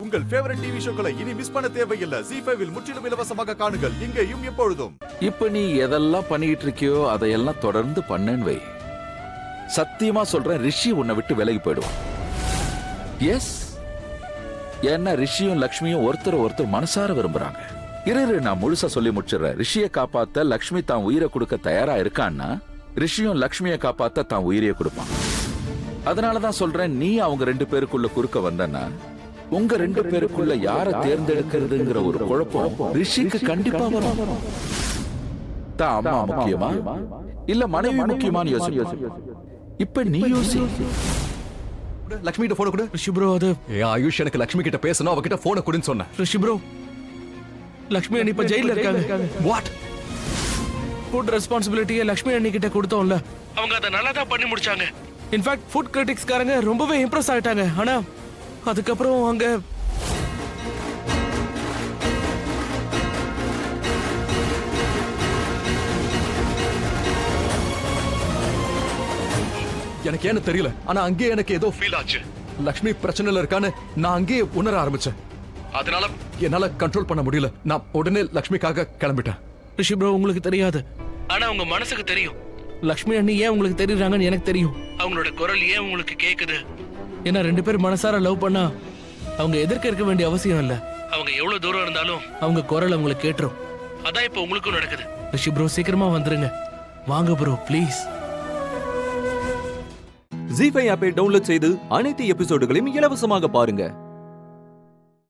உங்கள் favourite TV ஷோக்களை இனி miss பண்ண தேவையில்லை. ZEE5 இல் முற்றிலும் இலவசமாக காணுங்கள். இங்கேயும் எப்பொழுதும். இப்ப நீ எதெல்லாம் பண்ணிட்டு இருக்கியோ அதையெல்லாம் தொடர்ந்து பண்ணேன்னு வை. சத்தியமா சொல்றேன், ரிஷி உன்னை விட்டு விலகி போயிடுவான். எஸ், ஏன்னா ரிஷியும் லக்ஷ்மியும் ஒருத்தர் மனசார விரும்புறாங்க. இரு நான் முழுசா சொல்லி முடிச்சிடுறேன். ரிஷியை காப்பாத்த லக்ஷ்மி தான் உயிரை கொடுக்க தயாரா இருக்கான்னா ரிஷியும் லக்ஷ்மியை காப்பாத்த தான் உயிரையே கொடுப்பான். அதனாலதான் சொல்றேன், நீ அவங்க 2 பேருக்குள்ள குறுக்க வந்தன்னா உங்க 2 பேருக்குள்ள யாரை தேர்ந்தெடுக்கிறதுங்கிற ஒரு குழப்பம் ரிஷிக்கு கண்டிப்பா வரும். தான் அம்மா முக்கியமா இல்ல மனைவி முக்கியமான்னு யோசி. இப்ப நீ யோசி. லக்ஷ்மி கிட்ட போன கொடு. ரிஷி ப்ரோ, அது ஆயுஷ் எனக்கு லக்ஷ்மி கிட்ட பேசணும், அவகிட்ட போன கொடுன்னு சொன்னேன். ரிஷி ப்ரோ, லக்ஷ்மி அண்ணி இப்ப ஜெயில இருக்காங்க. வாட்? ஃபுட் ரெஸ்பான்சிபிலிட்டியை லக்ஷ்மி அண்ணி கிட்ட கொடுத்தோம்ல, அவங்க அதை நல்லா தான் பண்ணி முடிச்சாங்க. இன்ஃபேக்ட் ஃபுட் கிரிட்டிக்ஸ்காரங்க ரொம்பவே இம்ப்ரெஸ் ஆயிட்டாங்க. ஆனா அதுக்கப்புறம் அங்க எனக்கு ஏன்னு தெரியல, ஆனா அங்கேயே எனக்கு ஏதோ ஃபீல் ஆச்சு. லக்ஷ்மி பிரச்சனைல இருக்கான்னு நான் அங்கேயே உணர ஆரம்பிச்சேன். அதனால என்னால கண்ட்ரோல் பண்ண முடியல. நான் உடனே லக்ஷ்மிக்காக கிளம்பிட்டேன். ரிஷி ப்ரோ, உங்களுக்கு தெரியாது, ஆனா உங்க மனசுக்கு தெரியும். லக்ஷ்மி அண்ணி ஏன் உங்களுக்கு தெரியுறாங்கன்னு எனக்கு தெரியும். அவங்களோட குரல் ஏன் உங்களுக்கு கேக்குது. ஏன்னா 2 பேர் மனசார லவ் பண்ணா அவங்க எதிர்க்க இருக்க வேண்டிய அவசியம் இல்ல. அவங்க எவ்வளவு தூரம் இருந்தாலும் அவங்க குரல் அவங்களுக்கு கேட்டுரும். அதான் இப்ப உங்களுக்கும் நடக்குது. ரிஷி ப்ரோ, சீக்கிரமா வந்துருங்க. வாங்க ப்ரோ, ப்ளீஸ். ZEE5 ஆப்பை டவுன்லோட் செய்து அனைத்து எபிசோடுகளையும் இலவசமாக பாருங்க.